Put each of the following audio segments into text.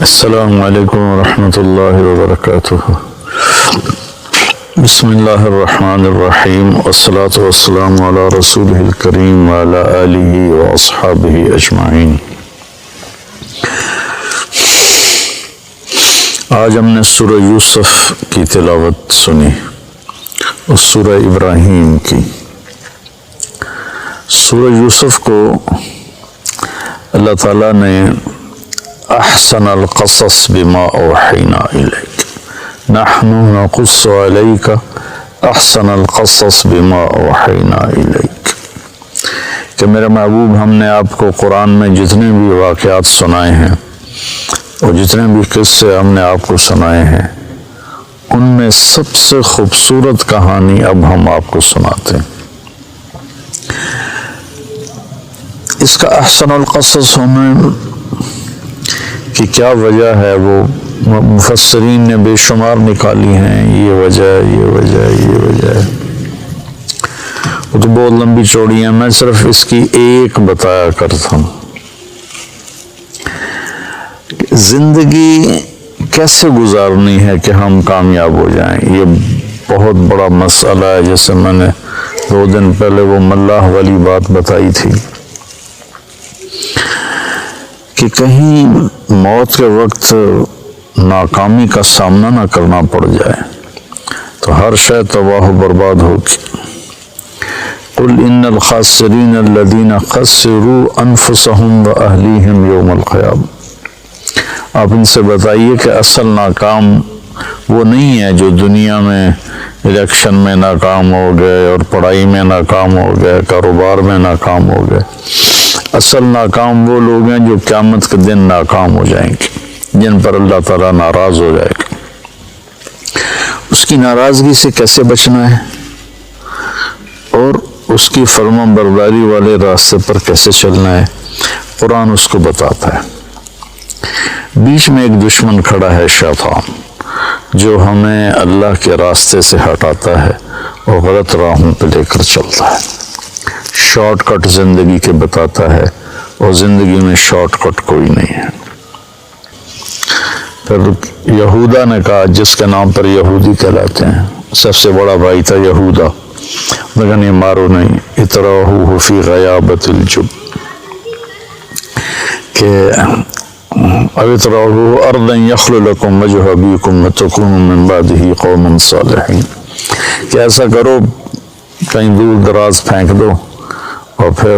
السلام علیکم ورحمۃ اللہ وبرکاتہ۔ بسم اللہ الرحمن الرحیم، والصلاة والسلام علی رسولہ الکریم وعلی آلہ واصحابہ اجمعین۔ آج ہم نے سورہ یوسف کی تلاوت سنی اور سورہ ابراہیم کی۔ سورہ یوسف کو اللہ تعالیٰ نے احسن القصص بما اوحینا الیک، نحن نقص علیک احسن القصص بما اوحینا الیک، کہ میرے محبوب ہم نے آپ کو قرآن میں جتنے بھی واقعات سنائے ہیں اور جتنے بھی قصے ہم نے آپ کو سنائے ہیں، ان میں سب سے خوبصورت کہانی اب ہم آپ کو سناتے ہیں۔ اس کا احسن القصص ہونے کی کیا وجہ ہے، وہ مفسرین نے بے شمار نکالی ہیں۔ یہ وجہ ہے، وہ تو بہت لمبی چوڑی ہیں، میں صرف اس کی ایک بتایا کرتا ہوں۔ زندگی کیسے گزارنی ہے کہ ہم کامیاب ہو جائیں، یہ بہت بڑا مسئلہ ہے۔ جیسے میں نے 2 دن پہلے وہ ملاح والی بات بتائی تھی کہ کہیں موت کے وقت ناکامی کا سامنا نہ کرنا پڑ جائے تو ہر شے تباہ و برباد ہوگی۔ قل ان الخاسرین الذین خسروا انفسهم واہلیہم یوم القیامہ، آپ ان سے بتائیے کہ اصل ناکام وہ نہیں ہے جو دنیا میں الیکشن میں ناکام ہو گئے اور پڑھائی میں ناکام ہو گئے، کاروبار میں ناکام ہو گئے۔ اصل ناکام وہ لوگ ہیں جو قیامت کے دن ناکام ہو جائیں گے، جن پر اللہ تعالیٰ ناراض ہو جائے گا۔ اس کی ناراضگی سے کیسے بچنا ہے اور اس کی فرما برداری والے راستے پر کیسے چلنا ہے، قرآن اس کو بتاتا ہے۔ بیچ میں ایک دشمن کھڑا ہے، شیطان، جو ہمیں اللہ کے راستے سے ہٹاتا ہے اور غلط راہوں پہ لے کر چلتا ہے، شارٹ کٹ زندگی کے بتاتا ہے، اور زندگی میں شارٹ کٹ کوئی نہیں ہے۔ پھر یہودا نے کہا، جس کے نام پر یہودی کہلاتے ہیں، سب سے بڑا بھائی تھا یہودا، لیکن یہ مارو نہیں، اطرحوہ فی غیابۃ الجب، کہ اطرحوہ ارضا یخل لکم وجہ ابیکم وتکونوا من بعدہ قوما صالحین، کہ ایسا کرو کہیں دور دراز پھینک دو اور پھر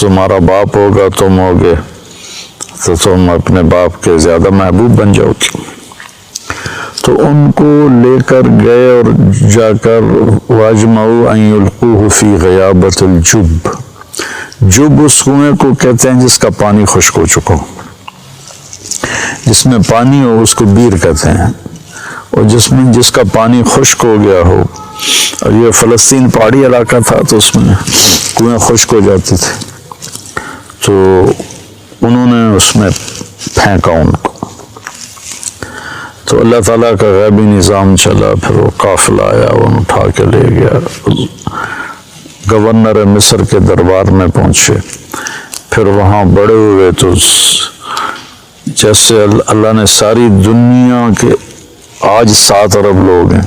تمہارا باپ ہوگا، تم ہوگے تو تم اپنے باپ کے زیادہ محبوب بن جاؤ گے۔ تو ان کو لے کر گئے اور جا کر واجمعوا ان یلقوہ فی غیابۃ الجب، جب اس کنویں کو کہتے ہیں جس کا پانی خشک ہو چکا ہو، جس میں پانی ہو اس کو بیر کہتے ہیں، اور جس کا پانی خشک ہو گیا ہو، اور یہ فلسطین پہاڑی علاقہ تھا تو اس میں کنویں خشک ہو جاتے تھے، تو انہوں نے اس میں پھینکا ان کو، تو اللہ تعالیٰ کا غیبی نظام چلا، پھر وہ قافلہ آیا، وہ اٹھا کے لے گیا، گورنر مصر کے دربار میں پہنچے، پھر وہاں بڑے ہوئے تو جیسے اللہ نے ساری دنیا کے آج 7 ارب لوگ ہیں،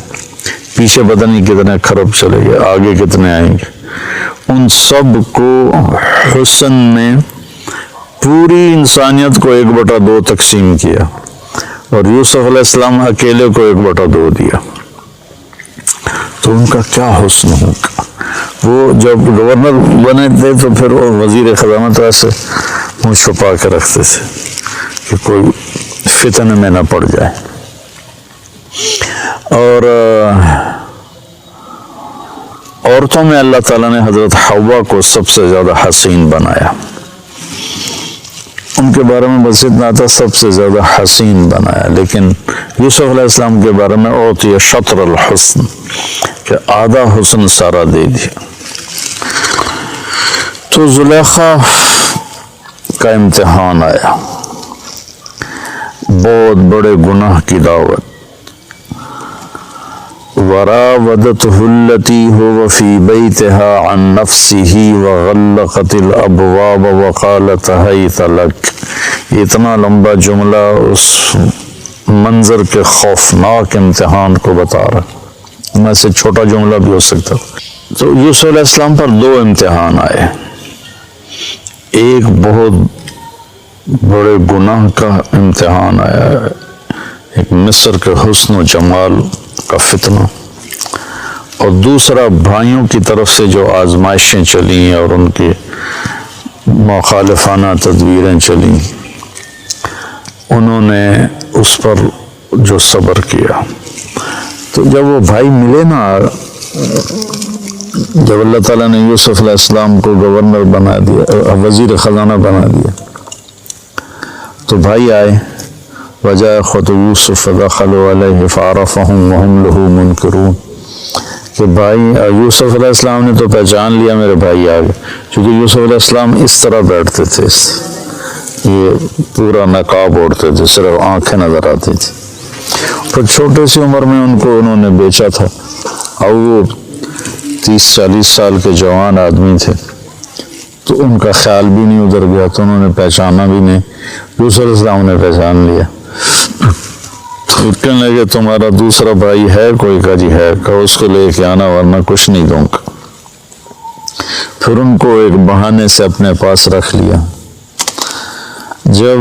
پیچھے پتہ نہیں کتنے خرب چلے گئے، آگے کتنے آئیں گے، ان سب کو حسن نے پوری انسانیت کو 1/2 تقسیم کیا، اور یوسف علیہ السلام اکیلے کو 1/2 دیا، تو ان کا کیا حسن ہوگا۔ وہ جب گورنر بنے تھے تو پھر وہ وزیر خزانہ سے منہ چھپا کے رکھتے تھے کہ کوئی فتن میں نہ پڑ جائے، اور عورتوں میں اللہ تعالیٰ نے حضرت حوا کو سب سے زیادہ حسین بنایا، ان کے بارے میں بس اتنا تھا، سب سے زیادہ حسین بنایا، لیکن یوسف علیہ السلام کے بارے میں اعطی شطر الحسن، کہ آدھا حسن سارا دے دیا۔ تو زلیخا کا امتحان آیا، بہت بڑے گناہ کی دعوت، وراودته التي هو في بيتها عن نفسه وغلقت الابواب وقالت هيت لك، اتنا لمبا جملہ اس منظر کے خوفناک امتحان کو بتا رہا، میں سے چھوٹا جملہ بھی ہو سکتا۔ تو یوسف علیہ السلام پر دو امتحان آئے، ایک بہت بڑے گناہ کا امتحان آیا ہے، ایک مصر کے حسن و جمال کا فتنہ، اور دوسرا بھائیوں کی طرف سے جو آزمائشیں چلیں اور ان کی مخالفانہ تدبیریں چلیں، انہوں نے اس پر جو صبر کیا۔ تو جب وہ بھائی ملے نا، جب اللہ تعالیٰ نے یوسف علیہ السلام کو گورنر بنا دیا، وزیر خزانہ بنا دیا، تو بھائی آئے، وجاء اخوة یوسف فدخلوا علیہ فعرفهم وهم له منکرون، کہ بھائی یوسف علیہ السلام نے تو پہچان لیا میرے بھائی آ گئے، کیونکہ یوسف علیہ السلام اس طرح بیٹھتے تھے، یہ پورا نقاب اوڑھتے تھے، صرف آنکھیں نظر آتی تھی، اور چھوٹے سی عمر میں ان کو انہوں نے بیچا تھا، اور وہ 30-40 سال کے جوان آدمی تھے، تو ان کا خیال بھی نہیں ادھر گیا، تو انہوں نے پہچانا بھی نہیں۔ یوسف علیہ السلام نے پہچان لیا، تو کہنے لگے تمہارا دوسرا بھائی ہے کوئی؟ کا جی ہے، کہو اس کو لے کے آنا ورنہ کچھ نہیں دوں گا۔ پھر ان کو ایک بہانے سے اپنے پاس رکھ لیا۔ جب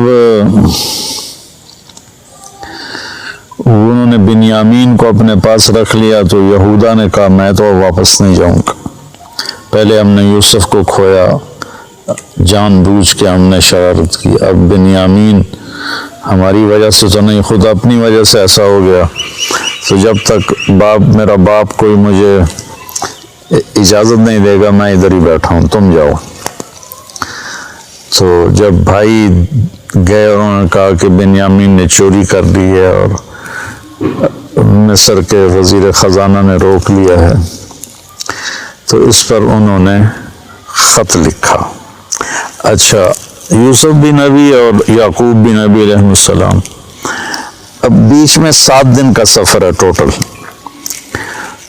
انہوں نے بنیامین کو اپنے پاس رکھ لیا تو یہودا نے کہا میں تو واپس نہیں جاؤں گا، پہلے ہم نے یوسف کو کھویا، جان بوجھ کے ہم نے شرارت کی، اب بنیامین ہماری وجہ سے تو نہیں، خود اپنی وجہ سے ایسا ہو گیا، تو جب تک میرا باپ کوئی مجھے اجازت نہیں دے گا میں ادھر ہی بیٹھا ہوں، تم جاؤ۔ تو جب بھائی گئے، انہوں نے کہا کہ بنیامین نے چوری کر لی ہے اور مصر کے وزیر خزانہ نے روک لیا ہے، تو اس پر انہوں نے خط لکھا۔ اچھا، یوسف بھی نبی اور یعقوب بھی نبی علیہ السلام، اب بیچ میں 7 دن کا سفر ہے ٹوٹل،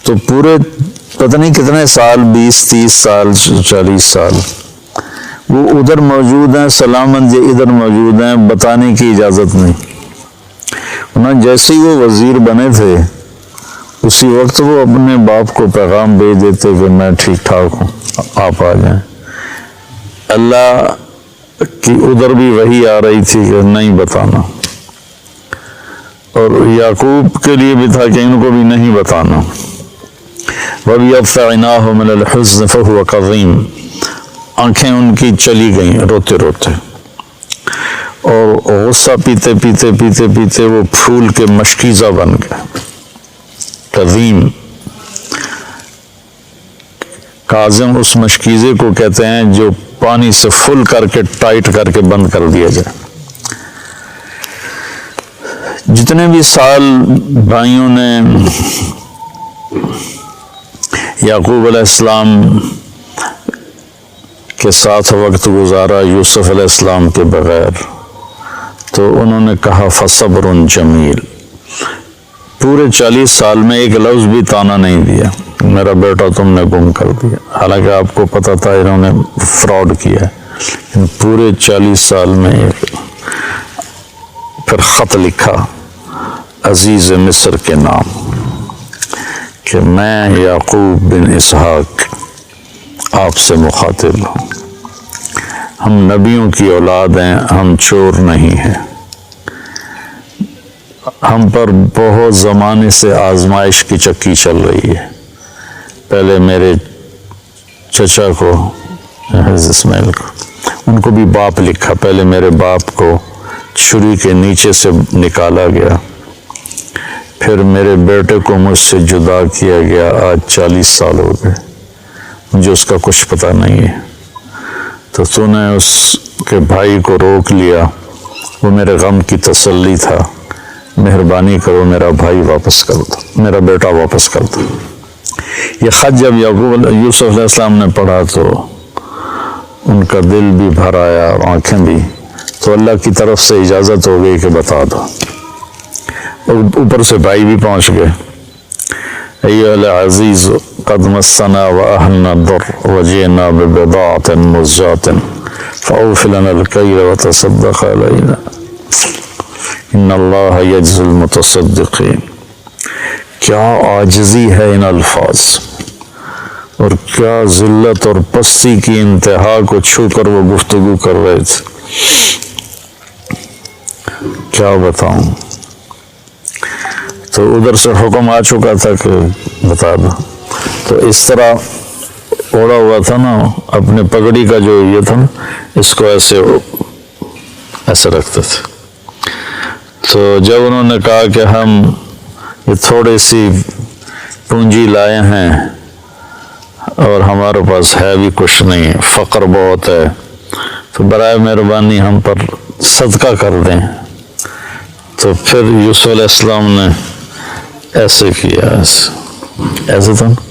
تو پورے پتہ نہیں کتنے سال، 20-30 سال 40 سال وہ ادھر موجود ہیں، سلامت یہ ادھر موجود ہیں، بتانے کی اجازت نہیں۔ جیسے ہی وہ وزیر بنے تھے اسی وقت وہ اپنے باپ کو پیغام بھیج دیتے کہ میں ٹھیک ٹھاک ہوں، آپ آ جائیں۔ اللہ کی ادھر بھی وحی آ رہی تھی کہ نہیں بتانا، اور یعقوب کے لیے بھی تھا کہ ان کو بھی نہیں بتانا۔ وَبِيَضْفَ عِنَاهُ مِنَ الْحُزْنِ فَهُوَ كَظِيمٌ، آنکھیں ان کی چلی گئیں روتے روتے، اور غصہ پیتے پیتے پیتے پیتے وہ پھول کے مشکیزہ بن گئے۔ کظیم، کاظم اس مشکیزے کو کہتے ہیں جو پانی سے فل کر کے ٹائٹ کر کے بند کر دیا جائے۔ جتنے بھی سال بھائیوں نے یعقوب علیہ السلام کے ساتھ وقت گزارا یوسف علیہ السلام کے بغیر، تو انہوں نے کہا فصبر جمیل، پورے 40 سال میں ایک لفظ بھی طعنہ نہیں دیا میرا بیٹا تم نے گم کر دیا، حالانکہ آپ کو پتہ تھا انہوں نے فراڈ کیا ہے، لیکن پورے 40 سال میں ایک۔ پھر خط لکھا عزیز مصر کے نام کہ میں یعقوب بن اسحاق آپ سے مخاطب ہوں، ہم نبیوں کی اولاد ہیں، ہم چور نہیں ہیں، ہم پر بہت زمانے سے آزمائش کی چکی چل رہی ہے۔ پہلے میرے چچا کو اسماعیل کو، ان کو بھی باپ لکھا، پہلے میرے باپ کو چھری کے نیچے سے نکالا گیا، پھر میرے بیٹے کو مجھ سے جدا کیا گیا، آج 40 سال ہو گئے، مجھے اس کا کچھ پتہ نہیں ہے، تو نے اس کے بھائی کو روک لیا، وہ میرے غم کی تسلی تھا، مہربانی کرو میرا بھائی واپس کر دو، میرا بیٹا واپس کر دو۔ یہ خط جب یوسف علیہ السلام نے پڑھا تو ان کا دل بھی بھر آیا اور آنکھیں بھی، تو اللہ کی طرف سے اجازت ہو گئی کہ بتا دو، اور اوپر سے بھائی بھی پہنچ گئے۔ ایھا العزیز قد مسنا واہلنا الضر وجئنا ببضاعۃ مزجاۃ فأوف لنا الكيل وتصدق علينا ان اللہ یجزی المتصدقین۔ کیا عاجزی ہے ان الفاظ، اور کیا ذلت اور پستی کی انتہا کو چھو کر وہ گفتگو کر رہے تھے، کیا بتاؤں۔ تو ادھر سے حکم آ چکا تھا کہ بتا دو، تو اس طرح اوڑا ہوا تھا نا اپنے پگڑی کا جو یہ تھا نا، اس کو ایسے رکھتے تھے۔ تو جب انہوں نے کہا کہ ہم یہ تھوڑی سی پونجی لائے ہیں اور ہمارے پاس ہے بھی کچھ نہیں، فقر بہت ہے، تو برائے مہربانی ہم پر صدقہ کر دیں، تو پھر یوسف علیہ السلام نے ایسے کیا، ایسے تھا نا،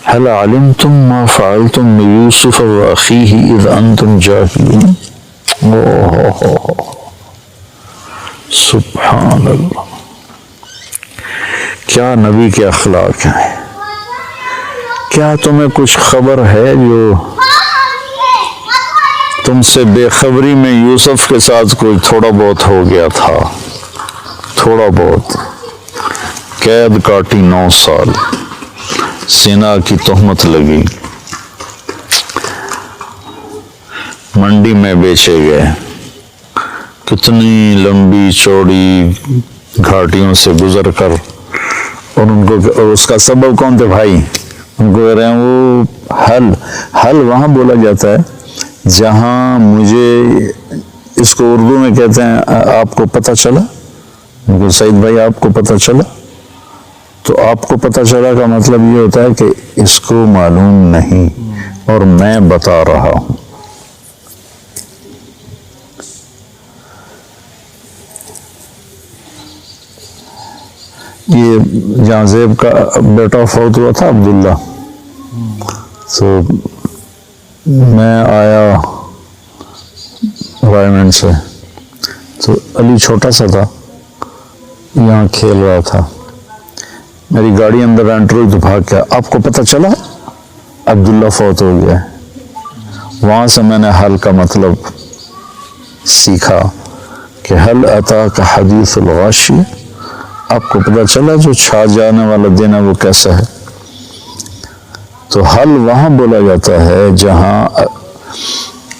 هل علمتم ما فعلتم بيوسف وأخيه إذ أنتم جاهلون۔ سبحان اللہ، کیا نبی کے اخلاق ہیں۔ کیا تمہیں کچھ خبر ہے جو تم سے بے خبری میں یوسف کے ساتھ کوئی تھوڑا بہت ہو گیا تھا، تھوڑا بہت، قید کاٹی 9 سال، زنا کی تہمت لگی، منڈی میں بیچے گئے، کتنی لمبی چوڑی گھاٹیوں سے گزر کر، اور ان کو اس کا سبب کون تھے بھائی، ان کو کہہ رہے ہیں وہ حل وہاں بولا جاتا ہے جہاں مجھے، اس کو اردو میں کہتے ہیں آپ کو پتہ چلا، ان کو سعید بھائی آپ کو پتہ چلا، تو آپ کو پتہ چلا کا مطلب یہ ہوتا ہے کہ اس کو معلوم نہیں اور میں بتا رہا ہوں۔ یہ جہاں زیب کا بیٹا فوت ہوا تھا عبداللہ، تو میں آیا رائمنڈ سے، تو علی چھوٹا سا تھا، یہاں کھیل رہا تھا، میری گاڑی اندر انٹر ہوئی تو بھاگ گیا، آپ کو پتہ چلا عبداللہ فوت ہو گیا۔ وہاں سے میں نے حل کا مطلب سیکھا کہ حل اتاک حدیث الغاشیہ، آپ کو پتہ چلا جو چھا جانے والا دن ہے وہ کیسا ہے۔ تو حل وہاں بولا جاتا ہے جہاں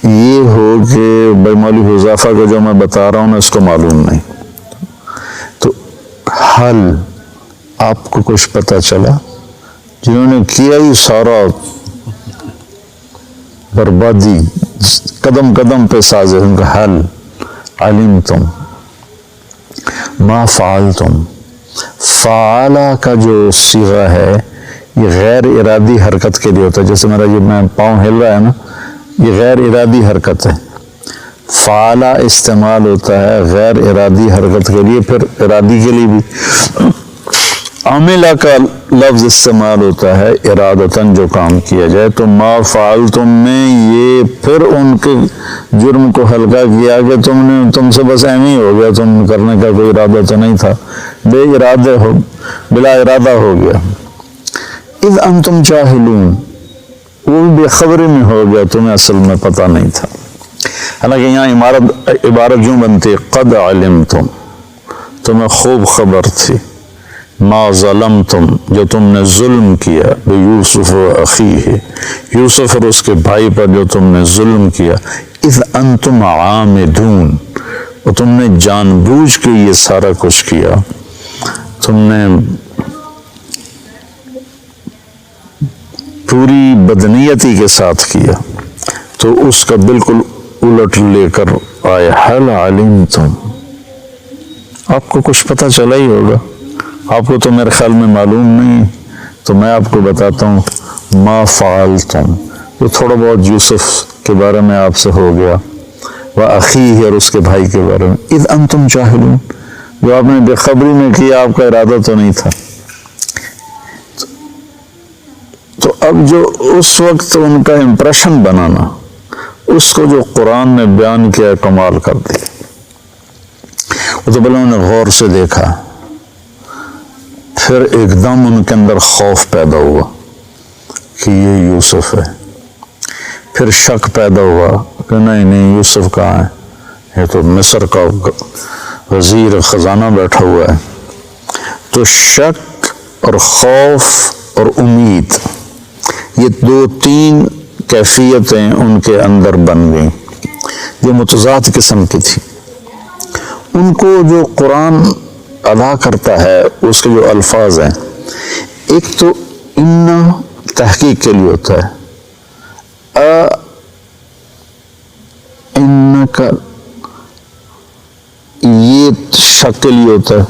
یہ ہو کہ بھائی مولوی حذیفہ کو جو میں بتا رہا ہوں نا اس کو معلوم نہیں، تو حل آپ کو کچھ پتہ چلا، جنہوں نے کیا ہی سارا بربادی قدم قدم پہ سازے، ان کا حل علمتم ما فعلتم، فعلا کا جو صیغہ ہے یہ غیر ارادی حرکت کے لیے ہوتا ہے، جیسے میرا یہ میں پاؤں ہل رہا ہے نا، یہ غیر ارادی حرکت ہے۔ فعلا استعمال ہوتا ہے غیر ارادی حرکت کے لیے، پھر ارادی کے لیے بھی عاملہ کا لفظ استعمال ہوتا ہے ارادتاً جو کام کیا جائے۔ تو ما فعلتم میں یہ پھر ان کے جرم کو ہلکا کیا کہ تم سے بس ایم ہی ہو گیا، تم کرنے کا کوئی ارادہ تو نہیں تھا، بلا ارادہ ہو گیا۔ اذ انتم جاہلون، وہ بھی بے خبری میں ہو گیا، تمہیں اصل میں پتہ نہیں تھا۔ حالانکہ یہاں عبارت یوں بنتی قد علمتم، تمہیں خوب خبر تھی، ما ظلمتم، جو تم نے ظلم کیا، یوسف و اخیہ، یوسف اور اس کے بھائی پر جو تم نے ظلم کیا، اذ انتم عامدون، اور تم نے جان بوجھ کے یہ سارا کچھ کیا، تم نے پوری بدنیتی کے ساتھ کیا، تو اس کا بالکل الٹ لے کر آئے حل علمتم، آپ کو کچھ پتہ چلا ہی ہوگا، آپ کو تو میرے خیال میں معلوم نہیں، تو میں آپ کو بتاتا ہوں ما فعلتم، جو تھوڑا بہت یوسف کے بارے میں آپ سے ہو گیا، وَأَخِيهِ، اور اس کے بھائی کے بارے میں، اذ انتم جاہلون، جو آپ نے بے خبری میں کیا، آپ کا ارادہ تو نہیں تھا۔ تو اب جو اس وقت ان کا امپریشن بنانا، اس کو جو قرآن نے بیان کیا، کمال کر دیا۔ وہ تو پہلے انہوں نے غور سے دیکھا، پھر ایک دم ان کے اندر خوف پیدا ہوا، کہ یہ یوسف ہے۔ پھر شک پیدا ہوا کہ نہیں یوسف کہاں ہے، یہ تو مصر کا وزیر خزانہ بیٹھا ہوا ہے۔ تو شک اور خوف اور امید، یہ 2-3 کیفیتیں ان کے اندر بن گئیں جو متضاد قسم کی تھی۔ ان کو جو قرآن ادا کرتا ہے اس کے جو الفاظ ہیں، ایک تو ان تحقیق کے لیے ہوتا ہے، ان کا یہ شک کے لیے ہوتا ہے،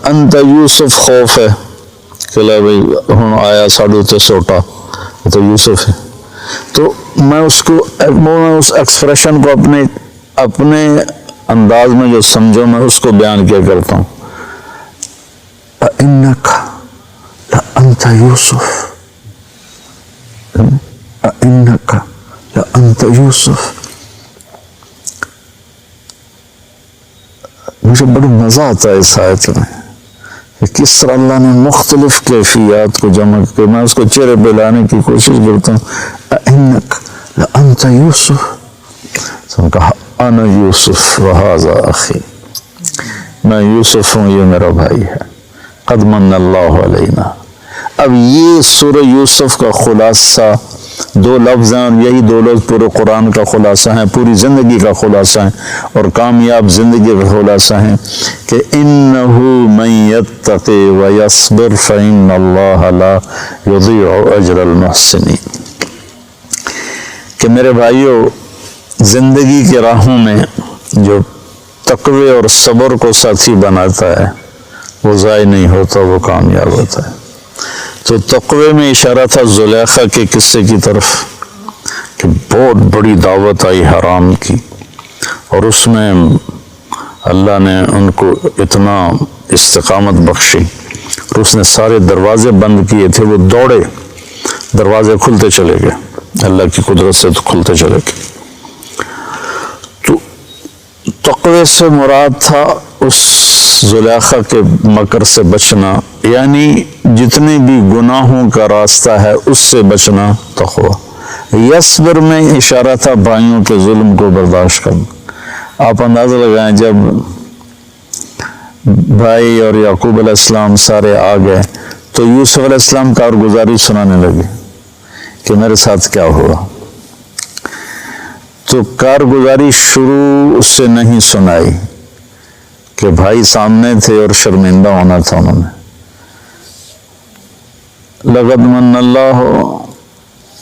انت یوسف خوف ہے کہ لے بھائی ہوں آیا ساڑھو تے سوٹا تو یوسف ہے۔ تو میں اس ایکسپریشن کو اپنے انداز میں جو سمجھو میں اس کو بیان کیا کرتا ہوں، اِنَّكَ لَأَنْتَ یوسف، اِنَّكَ لَأَنْتَ یوسف۔ مجھے بڑا مزہ آتا ہے اس آیت میں کہ کس طرح اللہ نے مختلف کیفیات کو جمع کر، میں اس کو چہرے پہ لانے کی کوشش کرتا ہوں۔ اِنَّكَ لَأَنْتَ یوسف، تو کہا انا یوسف وہذا اخی، میں یوسف ہوں یہ میرا بھائی ہے، قد من اللہ علینا۔ اب یہ سورہ یوسف کا خلاصہ 2 لفظ ہیں، اور یہی 2 لفظ پورے قرآن کا خلاصہ ہیں، پوری زندگی کا خلاصہ ہیں، اور کامیاب زندگی کا خلاصہ ہیں کہ انہ من یتقی ویصبر فإن اللہ لا یضیع اجر المحسنین۔ کہ میرے بھائیو، زندگی کے راہوں میں جو تقوی اور صبر کو ساتھی بناتا ہے وہ ضائع نہیں ہوتا، وہ کامیاب ہوتا ہے۔ تو تقوی میں اشارہ تھا زلیخا کے قصے کی طرف کہ بہت بڑی دعوت آئی حرام کی، اور اس میں اللہ نے ان کو اتنا استقامت بخشی، اور اس نے سارے دروازے بند کیے تھے، وہ دوڑے، دروازے کھلتے چلے گئے، اللہ کی قدرت سے تو کھلتے چلے گئے۔ تو تقوی سے مراد تھا اس زلیخا کے مکر سے بچنا، یعنی جتنے بھی گناہوں کا راستہ ہے اس سے بچنا تقوی۔ یصبر میں اشارہ تھا بھائیوں کے ظلم کو برداشت کرنا۔ آپ اندازہ لگائیں جب بھائی اور یعقوب علیہ السلام سارے آ گئے تو یوسف علیہ السلام کارگزاری سنانے لگے کہ میرے ساتھ کیا ہوا، تو کارگزاری شروع اس سے نہیں سنائی کہ بھائی سامنے تھے اور شرمندہ ہونا تھا انہوں نے۔ لقد من اللہ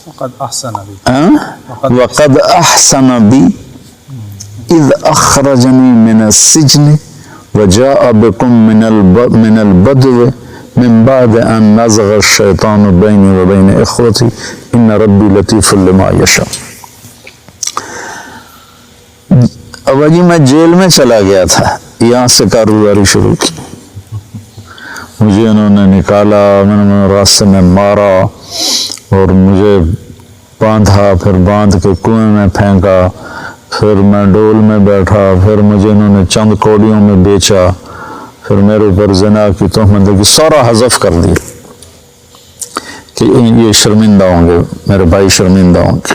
وقد احسن بی اذ اخرجنی من السجن وجاء بكم من البدو من بعد ان نزغ الشیطان بینی وبین اخوتی ان ربی لطیف لما یشاء۔ اب جی میں جیل میں چلا گیا تھا، یہاں سے کارگزاری شروع کی، مجھے انہوں نے نکالا، میں نے راستے میں مارا اور مجھے باندھا، پھر باندھ کے کنویں میں پھینکا، پھر میں ڈول میں بیٹھا، پھر مجھے انہوں نے چند کوڑیوں میں بیچا، پھر میرے اوپر زنا کی تہمت لگی، سارا حذف کر دیا کہ یہ شرمندہ ہوں گے، میرے بھائی شرمندہ ہوں گے۔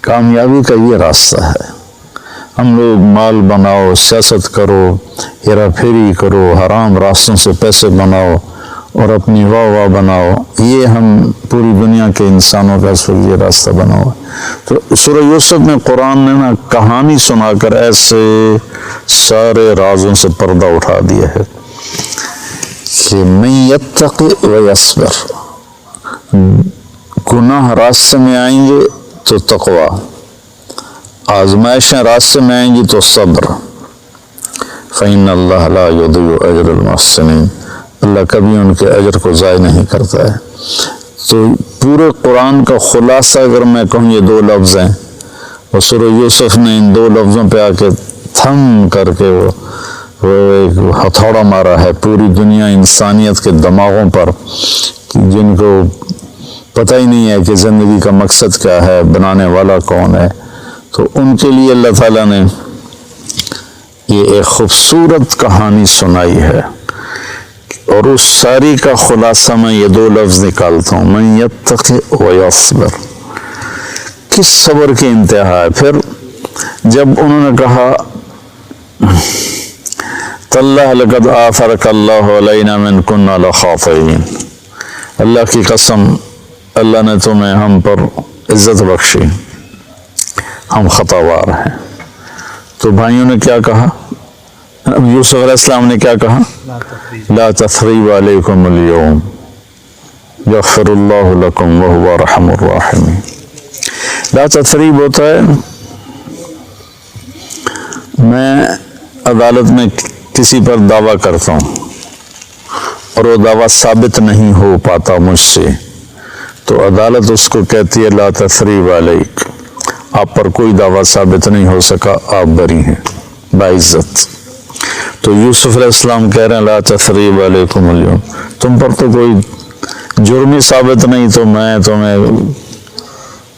کامیابی کا یہ راستہ ہے، ہم لوگ مال بناؤ، سیاست کرو، ہیرا پھیری کرو، حرام راستوں سے پیسے بناؤ اور اپنی واہ بناؤ، یہ ہم پوری دنیا کے انسانوں کا اس وقت یہ راستہ بناؤ۔ تو سورہ یوسف میں قرآن نے نا کہانی سنا کر ایسے سارے رازوں سے پردہ اٹھا دیا ہے کہ من یتقی ویصبر، گناہ راستے میں آئیں گے تو تقوی، آزمائشیں راستے میں آئیں گی تو صبر، فإن اللہ لا یضیع اجر المحسنین، اللہ کبھی ان کے اجر کو ضائع نہیں کرتا ہے۔ تو پورے قرآن کا خلاصہ اگر میں کہوں یہ 2 لفظ ہیں، اور سورہ یوسف نے ان 2 لفظوں پہ آ کے تھم کر کے وہ ایک ہتھوڑا مارا ہے پوری دنیا انسانیت کے دماغوں پر، جن کو پتہ ہی نہیں ہے کہ زندگی کا مقصد کیا ہے، بنانے والا کون ہے۔ تو ان کے لیے اللہ تعالیٰ نے یہ ایک خوبصورت کہانی سنائی ہے اور اس ساری کا خلاصہ میں یہ دو لفظ نکالتا ہوں، من یتقی و یصبر، کس صبر کی انتہا ہے۔ پھر جب انہوں نے کہا تاللہ لقد آثرک اللہ علینا من کنا لخاطئین، اللہ کی قسم اللہ نے تمہیں ہم پر عزت بخشی، ہم خطاوار ہیں۔ تو بھائیوں نے کیا کہا، یوسف علیہ السلام نے کیا کہا، لا تثریب علیکم اليوم یغفر اللہ لکم وہو ارحم الراحمین۔ لا تثریب ہوتا ہے میں عدالت میں کسی پر دعویٰ کرتا ہوں اور وہ دعویٰ ثابت نہیں ہو پاتا مجھ سے، تو عدالت اس کو کہتی ہے لا تثریب علیک، آپ پر کوئی دعویٰ ثابت نہیں ہو سکا، آپ بری ہیں باعزت۔ تو یوسف علیہ السلام کہہ رہے ہیں لا تثریب علیکم اليوم، تم پر تو کوئی جرم ہی ثابت نہیں، تو میں تمہیں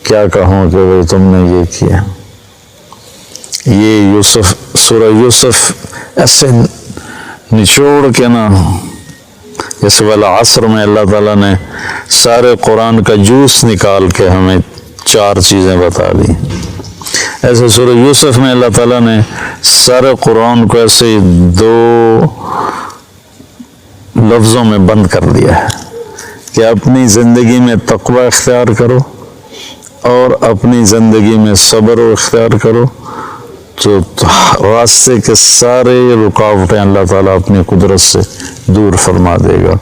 کیا کہوں کہ تم نے یہ کیا۔ یہ یوسف سورہ یوسف ایسے نچوڑ کے نا، جیسے والعصر میں اللہ تعالیٰ نے سارے قرآن کا جوس نکال کے ہمیں 4 چیزیں بتا دی، ایسے سورہ یوسف میں اللہ تعالیٰ نے سارے قرآن کو ایسے 2 لفظوں میں بند کر دیا ہے کہ اپنی زندگی میں تقوی اختیار کرو اور اپنی زندگی میں صبر و اختیار کرو، تو راستے کے سارے رکاوٹیں اللہ تعالیٰ اپنی قدرت سے دور فرما دے گا۔